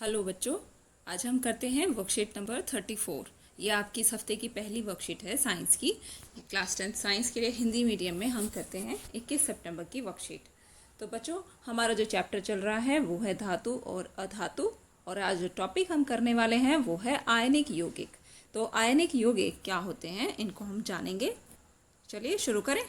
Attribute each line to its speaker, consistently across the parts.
Speaker 1: Hello बच्चों, आज हम करते हैं वर्कशीट नंबर 34। ये आपकी इस हफ्ते की पहली वर्कशीट है साइंस की। क्लास 10 साइंस के लिए हिंदी मीडियम में हम करते हैं 21 सितंबर की वर्कशीट। तो बच्चों, हमारा जो चैप्टर चल रहा है वो है धातु और अधातु, और आज जो टॉपिक हम करने वाले हैं वो है आयनिक यौगिक। तो आयनिक यौगिक क्या होते हैं, इनको हम जानेंगे। चलिए शुरू करें।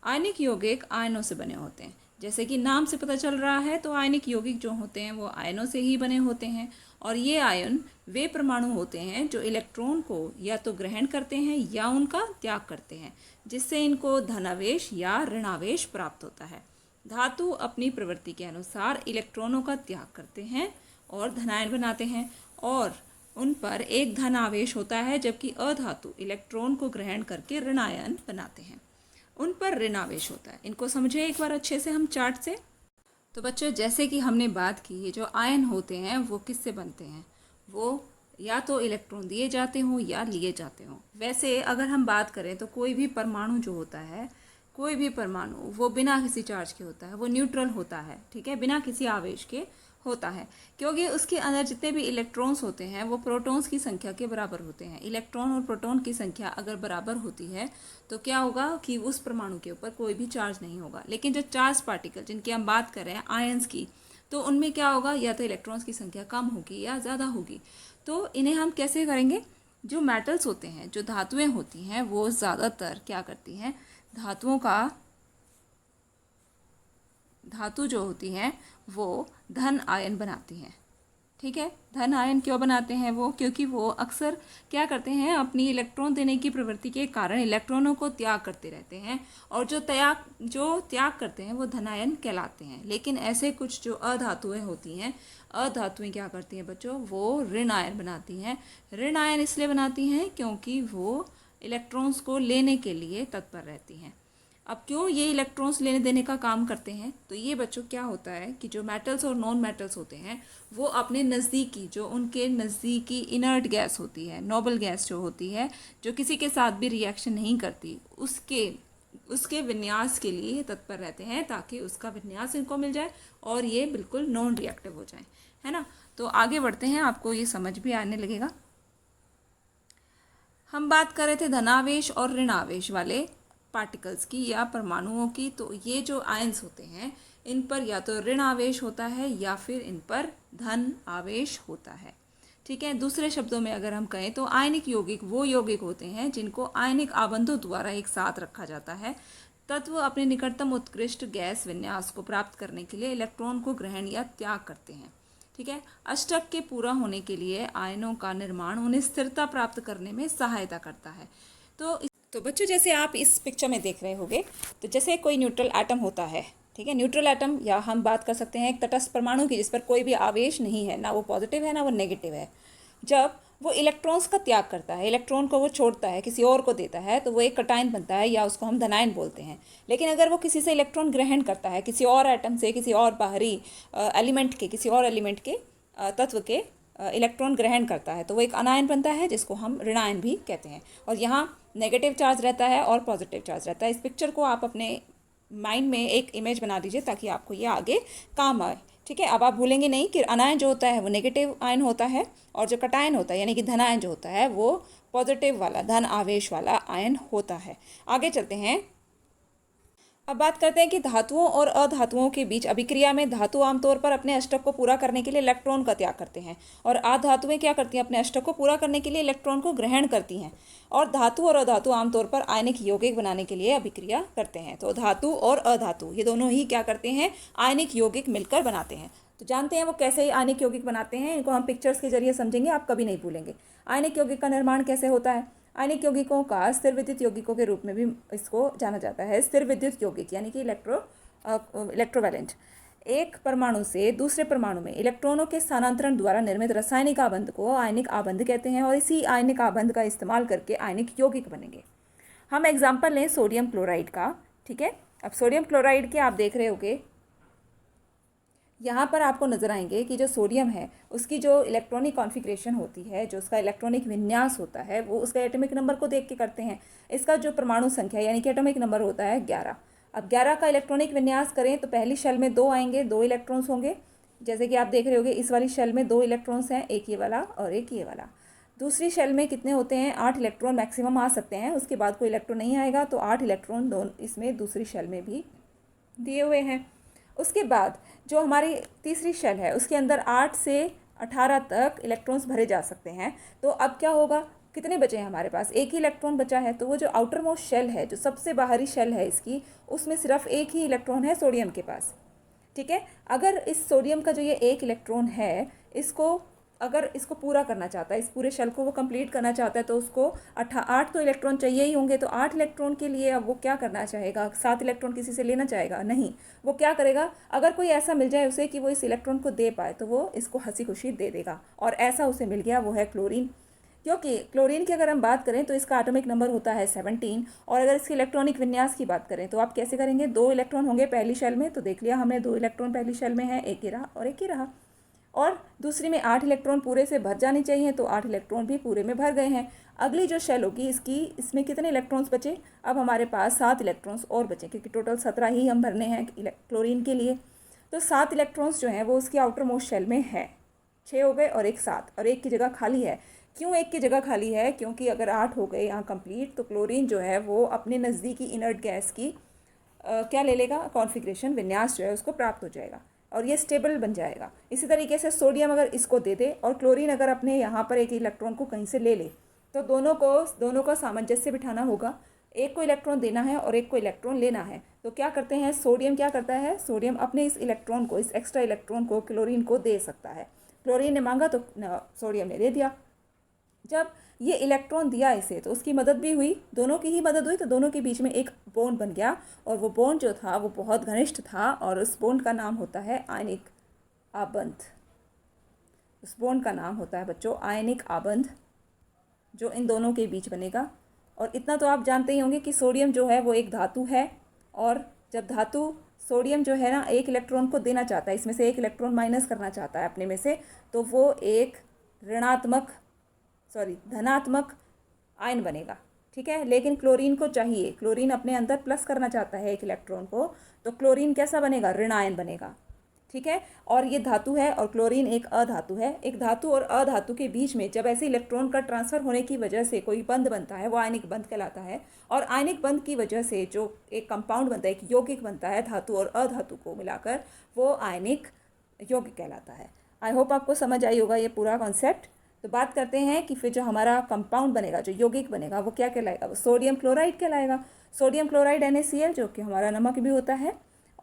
Speaker 1: आयनिक यौगिक आयनों से बने होते हैं। जैसे कि नाम से पता चल रहा है, तो आयनिक यौगिक जो होते हैं वो आयनों से ही बने होते हैं। और ये आयन वे परमाणु होते हैं जो इलेक्ट्रॉन को या तो ग्रहण करते हैं या उनका त्याग करते हैं, जिससे इनको धनावेश या ऋणावेश प्राप्त होता है। धातु अपनी प्रवृत्ति के अनुसार इलेक्ट्रॉनों का त्याग करते हैं और धनायन बनाते हैं, और उन पर एक धन आवेश होता है, जबकि अधातु इलेक्ट्रॉन को ग्रहण करके ऋणायन बनाते हैं, उन पर ऋण आवेश होता है। इनको समझे एक बार अच्छे से हम चार्ट से। तो बच्चों, जैसे कि हमने बात की, ये जो आयन होते हैं वो किससे बनते हैं, वो या तो इलेक्ट्रॉन दिए जाते हों या लिए जाते हों। वैसे अगर हम बात करें तो कोई भी परमाणु जो होता है, कोई भी परमाणु वो बिना किसी चार्ज के होता है, वो न्यूट्रल होता है, ठीक है, बिना किसी आवेश के होता है, क्योंकि उसके अंदर जितने भी इलेक्ट्रॉन्स होते हैं वो प्रोटॉन्स की संख्या के बराबर होते हैं। इलेक्ट्रॉन और प्रोटॉन की संख्या अगर बराबर होती है तो क्या होगा कि उस परमाणु के ऊपर कोई भी चार्ज नहीं होगा। लेकिन जो चार्ज पार्टिकल जिनकी हम बात कर रहे हैं आयंस की, तो उनमें क्या होगा, या तो इलेक्ट्रॉन्स की संख्या कम होगी या ज़्यादा होगी। तो इन्हें हम कैसे करेंगे, जो मेटल्स होते हैं, जो धातुएं होती हैं, वो ज़्यादातर क्या करती हैं, धातु जो होती हैं वो धन आयन बनाती हैं। ठीक है, धन आयन क्यों बनाते हैं वो, क्योंकि वो अक्सर क्या करते हैं, अपनी इलेक्ट्रॉन देने की प्रवृत्ति के कारण इलेक्ट्रॉनों को त्याग करते रहते हैं, और जो त्याग करते हैं वो धनायन कहलाते हैं। लेकिन ऐसे कुछ जो अधातुएं होती हैं, अधातुएं क्या करती हैं बच्चों, वो ऋण आयन बनाती हैं। ऋण आयन इसलिए बनाती हैं क्योंकि वो इलेक्ट्रॉन्स को लेने के लिए तत्पर रहती हैं। अब क्यों ये इलेक्ट्रॉन्स लेने देने का काम करते हैं, तो ये बच्चों क्या होता है कि जो मेटल्स और नॉन मेटल्स होते हैं वो अपने नज़दीकी, जो उनके नज़दीकी इनर्ट गैस होती है, नोबल गैस जो होती है, जो किसी के साथ भी रिएक्शन नहीं करती, उसके विन्यास के लिए तत्पर रहते हैं, ताकि उसका विन्यास इनको मिल जाए और ये बिल्कुल नॉन रिएक्टिव हो जाए, है ना। तो आगे बढ़ते हैं, आपको ये समझ भी आने लगेगा। हम बात कर रहे थे धनावेश और ऋणावेश वाले पार्टिकल्स की या परमाणुओं की। तो ये जो आयंस होते हैं, इन पर या तो ऋण आवेश होता है या फिर इन पर धन आवेश होता है। ठीक है, दूसरे शब्दों में अगर हम कहें तो आयनिक यौगिक वो यौगिक होते हैं जिनको आयनिक आबंधों द्वारा एक साथ रखा जाता है। तत्व अपने निकटतम उत्कृष्ट गैस विन्यास को प्राप्त करने के लिए इलेक्ट्रॉन को ग्रहण या त्याग करते हैं। ठीक है, अष्टक के पूरा होने के लिए आयनों का निर्माण उन्हें स्थिरता प्राप्त करने में सहायता करता है। तो बच्चों, जैसे आप इस पिक्चर में देख रहे होंगे, तो जैसे कोई न्यूट्रल एटम होता है, ठीक है, न्यूट्रल एटम, या हम बात कर सकते हैं एक तटस्थ परमाणु की जिस पर कोई भी आवेश नहीं है, ना वो पॉजिटिव है ना वो नेगेटिव है। जब वो इलेक्ट्रॉन्स का त्याग करता है, इलेक्ट्रॉन को वो छोड़ता है, किसी और को देता है, तो वो एक कटायन बनता है, या उसको हम धनायन बोलते हैं। लेकिन अगर वो किसी से इलेक्ट्रॉन ग्रहण करता है, किसी और एटम से, किसी और बाहरी एलिमेंट के, किसी और एलिमेंट के तत्व के इलेक्ट्रॉन ग्रहण करता है, तो वो एक अनायन बनता है, जिसको हम ऋणायन भी कहते हैं। और यहाँ नेगेटिव चार्ज रहता है और पॉजिटिव चार्ज रहता है। इस पिक्चर को आप अपने माइंड में एक इमेज बना दीजिए ताकि आपको ये आगे काम आए। ठीक है, अब आप भूलेंगे नहीं कि अनायन जो होता है वो नेगेटिव आयन होता है, और जो कटायन होता है यानी कि धनायन जो होता है वो पॉजिटिव वाला, धन आवेश वाला आयन होता है। आगे चलते हैं। अब बात करते हैं कि धातुओं और अधातुओं के बीच अभिक्रिया में धातु आमतौर पर अपने अष्टक को पूरा करने के लिए इलेक्ट्रॉन का त्याग करते हैं, और अधातुएं क्या करती हैं, अपने अष्टक को पूरा करने के लिए इलेक्ट्रॉन को ग्रहण करती हैं। और धातु और अधातु आमतौर पर आयनिक यौगिक बनाने के लिए अभिक्रिया करते हैं। तो धातु और अधातु ये दोनों ही क्या करते हैं, आयनिक यौगिक मिलकर बनाते हैं। तो जानते हैं वो कैसे आयनिक यौगिक बनाते हैं, इनको हम पिक्चर्स के जरिए समझेंगे, आप कभी नहीं भूलेंगे। आयनिक यौगिक का निर्माण कैसे होता है, आयनिक यौगिकों का स्थिर विद्युत यौगिकों के रूप में भी इसको जाना जाता है। स्थिर विद्युत यौगिक यानी कि इलेक्ट्रोवैलेंट, एक परमाणु से दूसरे परमाणु में इलेक्ट्रॉनों के स्थानांतरण द्वारा निर्मित रासायनिक आबंध को आयनिक आबंध कहते हैं, और इसी आयनिक आबंध का इस्तेमाल करके आयनिक यौगिक बनेंगे। हम एग्जाम्पल लें सोडियम क्लोराइड का। ठीक है, अब सोडियम क्लोराइड के आप देख रहे होंगे, यहाँ पर आपको नजर आएंगे कि जो सोडियम है उसकी जो इलेक्ट्रॉनिक कॉन्फ़िगरेशन होती है, जो उसका इलेक्ट्रॉनिक विन्यास होता है, वो उसका एटॉमिक नंबर को देख के करते हैं। इसका जो परमाणु संख्या यानी कि एटॉमिक नंबर होता है 11। अब 11 का इलेक्ट्रॉनिक विन्यास करें तो पहली शेल में 2 आएंगे, 2 इलेक्ट्रॉन्स होंगे। जैसे कि आप देख रहे होगे इस वाली शेल में 2 इलेक्ट्रॉन्स हैं, एक ये वाला और एक ये वाला। दूसरी शेल में कितने होते हैं, 8 इलेक्ट्रॉन मैक्सिमम आ सकते हैं, उसके बाद कोई इलेक्ट्रॉन नहीं आएगा, तो 8 इलेक्ट्रॉन दोनों इसमें दूसरी शेल में भी दिए हुए हैं। उसके बाद जो हमारी तीसरी शेल है उसके अंदर 8 से 18 तक इलेक्ट्रॉन्स भरे जा सकते हैं। तो अब क्या होगा, कितने बचे हैं हमारे पास, एक ही इलेक्ट्रॉन बचा है, तो वो जो आउटर मोस्ट शेल है, जो सबसे बाहरी शेल है इसकी, उसमें सिर्फ एक ही इलेक्ट्रॉन है सोडियम के पास। ठीक है, अगर इस सोडियम का जो ये एक इलेक्ट्रॉन है, अगर इसको पूरा करना चाहता है, इस पूरे शेल को वो कंप्लीट करना चाहता है, तो उसको 8 तो इलेक्ट्रॉन चाहिए ही होंगे। तो 8 इलेक्ट्रॉन के लिए अब वो क्या करना चाहेगा, 7 इलेक्ट्रॉन किसी से लेना चाहेगा नहीं, वो क्या करेगा, अगर कोई ऐसा मिल जाए उसे कि वो इस इलेक्ट्रॉन को दे पाए, तो वो इसको हंसी खुशी दे देगा। और ऐसा उसे मिल गया, वो है क्लोरीन। क्योंकि क्लोरीन की अगर हम बात करें तो इसका एटॉमिक नंबर होता है 17, और अगर इसके इलेक्ट्रॉनिक विन्यास की बात करें तो आप कैसे करेंगे, 2 इलेक्ट्रॉन होंगे पहली शेल में, तो देख लिया हमने 2 इलेक्ट्रॉन पहली शेल में है, एक ही रहा और एक ही रहा। और दूसरी में 8 इलेक्ट्रॉन पूरे से भर जाने चाहिए, तो 8 इलेक्ट्रॉन भी पूरे में भर गए हैं। अगली जो शेल होगी इसमें कितने इलेक्ट्रॉन्स बचे, अब हमारे पास 7 इलेक्ट्रॉन्स और बचे, क्योंकि टोटल 17 ही हम भरने हैं क्लोरीन के लिए। तो 7 इलेक्ट्रॉन्स जो हैं वो उसकी आउटर मोस्ट शेल में है। 6 हो गए और एक 7, और एक की जगह खाली है। क्यों एक की जगह खाली है, क्योंकि अगर 8 हो गए यहाँ कंप्लीट, तो क्लोरीन जो है वो अपने नज़दीकी इनर्ट गैस की क्या ले लेगा, कॉन्फ़िगरेशन, विन्यास जो है उसको प्राप्त हो जाएगा और ये स्टेबल बन जाएगा। इसी तरीके से सोडियम अगर इसको दे दे और क्लोरीन अगर अपने यहाँ पर एक इलेक्ट्रॉन को कहीं से ले ले, तो दोनों का सामंजस्य बिठाना होगा। एक को इलेक्ट्रॉन देना है और एक को इलेक्ट्रॉन लेना है। तो क्या करते हैं, सोडियम क्या करता है, सोडियम अपने इस इलेक्ट्रॉन को, इस एक्स्ट्रा इलेक्ट्रॉन को क्लोरीन को दे सकता है। क्लोरीन ने मांगा तो सोडियम ने दे दिया। जब ये इलेक्ट्रॉन दिया इसे, तो उसकी मदद भी हुई, दोनों की ही मदद हुई, तो दोनों के बीच में एक बॉन्ड बन गया, और वो बॉन्ड जो था वो बहुत घनिष्ठ था, और उस बॉन्ड का नाम होता है आयनिक आबंध। उस बॉन्ड का नाम होता है बच्चों आयनिक आबंध, जो इन दोनों के बीच बनेगा। और इतना तो आप जानते ही होंगे कि सोडियम जो है वो एक धातु है, और जब धातु सोडियम जो है ना एक इलेक्ट्रॉन को देना चाहता है, इसमें से एक इलेक्ट्रॉन माइनस करना चाहता है अपने में से, तो वो एक धनात्मक आयन बनेगा। ठीक है, लेकिन क्लोरीन को चाहिए, क्लोरीन अपने अंदर प्लस करना चाहता है एक इलेक्ट्रॉन को, तो क्लोरीन कैसा बनेगा, ऋण आयन बनेगा। ठीक है, और ये धातु है और क्लोरीन एक अधातु है। एक धातु और अधातु के बीच में जब ऐसे इलेक्ट्रॉन का ट्रांसफर होने की वजह से कोई बंध बनता है, वो आयनिक बंध कहलाता है। और आयनिक बंध की वजह से जो एक कंपाउंड बनता है, एक यौगिक बनता है धातु और अधातु को मिलाकर, वो आयनिक यौगिक कहलाता है। आई होप आपको समझ आई होगा ये पूरा कॉन्सेप्ट। तो बात करते हैं कि फिर जो हमारा कंपाउंड बनेगा, जो यौगिक बनेगा, वो क्या कहलाएगा, वो सोडियम क्लोराइड कहलाएगा। सोडियम क्लोराइड NaCl, जो कि हमारा नमक भी होता है।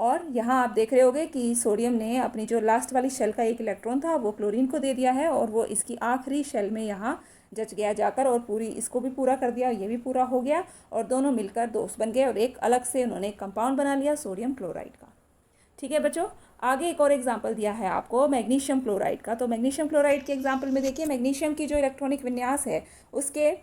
Speaker 1: और यहाँ आप देख रहे होगे कि सोडियम ने अपनी जो लास्ट वाली शेल का एक इलेक्ट्रॉन था वो क्लोरीन को दे दिया है, और वो इसकी आखिरी शेल में यहाँ जच गया जाकर, और पूरी इसको भी पूरा कर दिया, ये भी पूरा हो गया, और दोनों मिलकर दोस्त बन गए, और एक अलग से उन्होंने कंपाउंड बना लिया सोडियम क्लोराइड का। ठीक है बच्चों, आगे एक और एग्जाम्पल दिया है आपको मैग्नीशियम क्लोराइड का। तो मैग्नीशियम क्लोराइड के एग्जाम्पल में देखिए, मैग्नीशियम की जो इलेक्ट्रॉनिक विन्यास है, उसके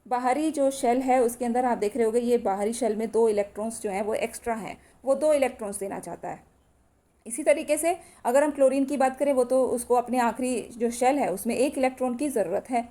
Speaker 1: बाहरी जो शेल है उसके अंदर आप देख रहे होगे, ये बाहरी शेल में 2 इलेक्ट्रॉन्स जो हैं वो एक्स्ट्रा हैं, वो 2 इलेक्ट्रॉन्स देना चाहता है। इसी तरीके से अगर हम क्लोरीन की बात करें, वो तो उसको अपने आखिरी जो शेल है उसमें 1 इलेक्ट्रॉन की ज़रूरत है।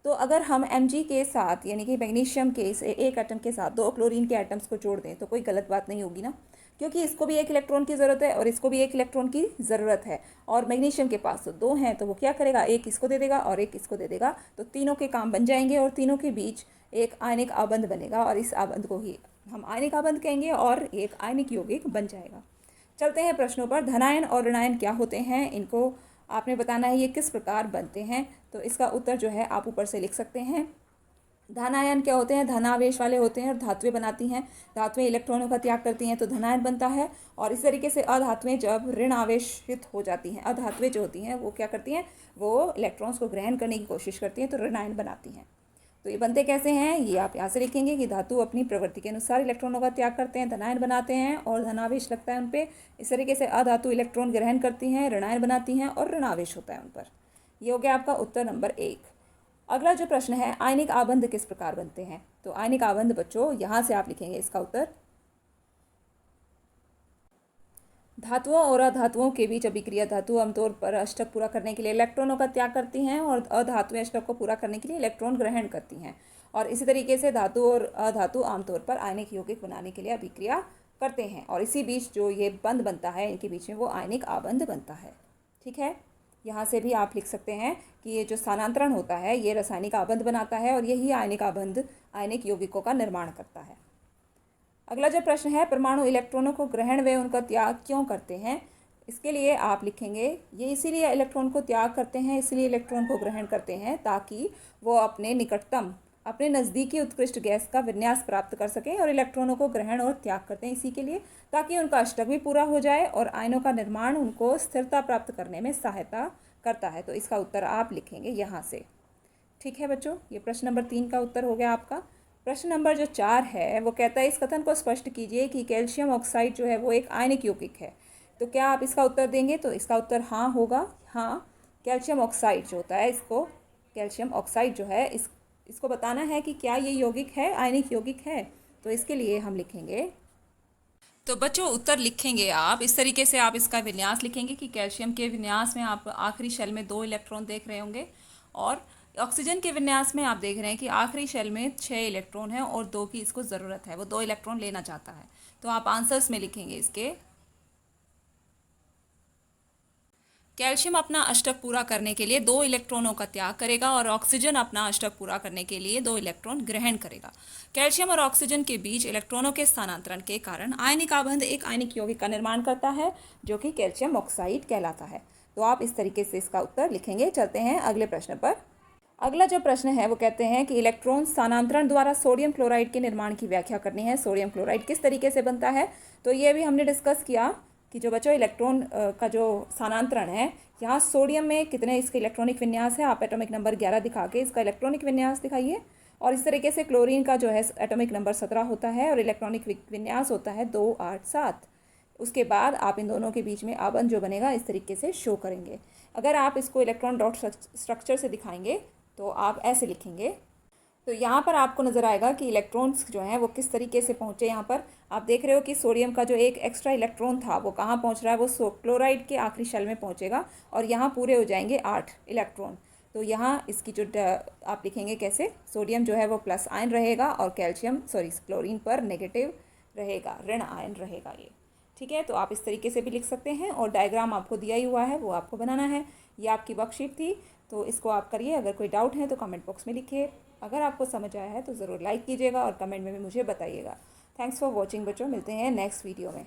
Speaker 1: तो अगर हम Mg के साथ, यानी कि मैग्नीशियम के इस एक एटम के साथ 2 क्लोरीन के एटम्स को जोड़ दें, तो कोई गलत बात नहीं होगी ना, क्योंकि इसको भी 1 इलेक्ट्रॉन की ज़रूरत है और इसको भी 1 इलेक्ट्रॉन की ज़रूरत है। और मैग्नीशियम के पास तो 2 हैं, तो वो क्या करेगा, एक इसको दे देगा और एक इसको दे देगा, तो तीनों के काम बन जाएंगे, और तीनों के बीच एक आयनिक आबंध बनेगा, और इस आबंध को ही हम आयनिक आबंध कहेंगे, और एक आयनिक यौगिक बन जाएगा। चलते हैं प्रश्नों पर। धनायन और ऋणायन क्या होते हैं, इनको आपने बताना है, ये किस प्रकार बनते हैं। तो इसका उत्तर जो है आप ऊपर से लिख सकते हैं। धनायन क्या होते हैं, धनावेश वाले होते हैं और धातुएं बनाती हैं। धातुएं इलेक्ट्रॉनों का त्याग करती हैं तो धनायन बनता है। और इस तरीके से अधातुएं जब ऋण आवेशित हो जाती हैं, अधातुएं जो होती हैं वो क्या करती हैं, वो इलेक्ट्रॉन्स को ग्रहण करने की कोशिश करती हैं, तो ऋणायन बनाती हैं। तो ये बनते कैसे हैं, ये आप यहाँ से लिखेंगे कि धातु अपनी प्रवृत्ति के अनुसार इलेक्ट्रॉनों का त्याग करते हैं, धनायन बनाते हैं और धनावेश लगता है उन पर। इस तरीके से अधातु इलेक्ट्रॉन ग्रहण करती हैं, ऋणायन बनाती हैं और ऋणावेश होता है उन पर। ये हो गया आपका उत्तर नंबर 1। अगला जो प्रश्न है, आयनिक आबंध किस प्रकार बनते हैं। तो आयनिक आबंध बच्चों यहाँ से आप लिखेंगे इसका उत्तर, धातुओं और अधातुओं के बीच अभिक्रिया। धातु आमतौर पर अष्टक पूरा करने के लिए इलेक्ट्रॉनों का त्याग करती हैं, और अधातुएं अष्टक को पूरा करने के लिए इलेक्ट्रॉन ग्रहण करती हैं। और इसी तरीके से धातु और अधातु आमतौर पर आयनिक यौगिक बनाने के लिए अभिक्रिया करते हैं, और इसी बीच जो ये बंध बनता है इनके बीच में, वो आयनिक आबंध बनता है। ठीक है, यहाँ से भी आप लिख सकते हैं कि ये जो स्थानांतरण होता है ये रासायनिक आबंध बनाता है और यही आयनिक आबंध आयनिक यौगिकों का निर्माण करता है। अगला जो प्रश्न है, परमाणु इलेक्ट्रॉनों को ग्रहण व उनका त्याग क्यों करते हैं? इसके लिए आप लिखेंगे ये इसीलिए इलेक्ट्रॉन को त्याग करते हैं, इसलिए इलेक्ट्रॉन को ग्रहण करते हैं ताकि वो अपने निकटतम, अपने नज़दीकी उत्कृष्ट गैस का विन्यास प्राप्त कर सकें और इलेक्ट्रॉनों को ग्रहण और त्याग करते हैं इसी के लिए, ताकि उनका अष्टक भी पूरा हो जाए और आयनों का निर्माण उनको स्थिरता प्राप्त करने में सहायता करता है। तो इसका उत्तर आप लिखेंगे यहाँ से। ठीक है बच्चों, ये प्रश्न नंबर 3 का उत्तर हो गया आपका। प्रश्न नंबर जो 4 है वो कहता है इस कथन को स्पष्ट कीजिए कि कैल्शियम ऑक्साइड जो है वो एक आयनिक यौगिक है। तो क्या आप इसका उत्तर देंगे? तो इसका उत्तर हाँ होगा। हाँ, कैल्शियम ऑक्साइड जो होता है, इसको कैल्शियम ऑक्साइड जो है इसको बताना है कि क्या ये यौगिक है, आयनिक यौगिक है। तो इसके लिए हम लिखेंगे, तो बच्चों उत्तर लिखेंगे आप इस तरीके से, आप इसका विन्यास लिखेंगे कि कैल्शियम के विन्यास में आप आखिरी शेल में 2 इलेक्ट्रॉन देख रहे होंगे और ऑक्सीजन के विन्यास में आप देख रहे हैं कि आखिरी शेल में 6 इलेक्ट्रॉन है और 2 की इसको ज़रूरत है, वो 2 इलेक्ट्रॉन लेना चाहता है। तो आप आंसर्स में लिखेंगे इसके, कैल्शियम अपना अष्टक पूरा करने के लिए 2 इलेक्ट्रॉनों का त्याग करेगा और ऑक्सीजन अपना अष्टक पूरा करने के लिए 2 इलेक्ट्रॉन ग्रहण करेगा। कैल्शियम और ऑक्सीजन के बीच इलेक्ट्रॉनों के स्थानांतरण के कारण आयनिक आबंध एक आयनिक यौगिक का निर्माण करता है जो कि कैल्शियम ऑक्साइड कहलाता है। तो आप इस तरीके से इसका उत्तर लिखेंगे। चलते हैं अगले प्रश्न पर। अगला जो प्रश्न है वो कहते हैं कि इलेक्ट्रॉन स्थानांतरण द्वारा सोडियम क्लोराइड के निर्माण की व्याख्या करनी है। सोडियम क्लोराइड किस तरीके से बनता है? तो ये भी हमने डिस्कस किया कि जो बच्चों इलेक्ट्रॉन का जो स्थानांतरण है, यहाँ सोडियम में कितने इसके इलेक्ट्रॉनिक विन्यास है, आप एटॉमिक नंबर 11 दिखा के इसका इलेक्ट्रॉनिक विन्यास दिखाइए। और इस तरीके से क्लोरीन का जो है एटॉमिक नंबर 17 होता है और इलेक्ट्रॉनिक विन्यास होता है 2, 8, 7। उसके बाद आप इन दोनों के बीच में आबंध जो बनेगा इस तरीके से शो करेंगे। अगर आप इसको इलेक्ट्रॉन डॉट स्ट्रक्चर से दिखाएंगे तो आप ऐसे लिखेंगे। तो यहाँ पर आपको नज़र आएगा कि इलेक्ट्रॉन्स जो हैं वो किस तरीके से पहुँचे। यहाँ पर आप देख रहे हो कि सोडियम का जो एक एक्स्ट्रा इलेक्ट्रॉन था वो कहाँ पहुँच रहा है, वो क्लोराइड के आखिरी शेल में पहुँचेगा और यहाँ पूरे हो जाएंगे 8 इलेक्ट्रॉन। तो यहाँ इसकी जो आप लिखेंगे कैसे, सोडियम जो है वो प्लस आयन रहेगा और क्लोरीन पर नेगेटिव रहेगा, ऋण आयन रहेगा ये। ठीक है, तो आप इस तरीके से भी लिख सकते हैं और डायग्राम आपको दिया ही हुआ है, वो आपको बनाना है। ये आपकी वर्कशीट थी, तो इसको आप करिए। अगर कोई डाउट है तो कमेंट बॉक्स में लिखिए। अगर आपको समझ आया है तो ज़रूर लाइक कीजिएगा और कमेंट में भी मुझे बताइएगा। थैंक्स फॉर वॉचिंग बच्चों, मिलते हैं नेक्स्ट वीडियो में।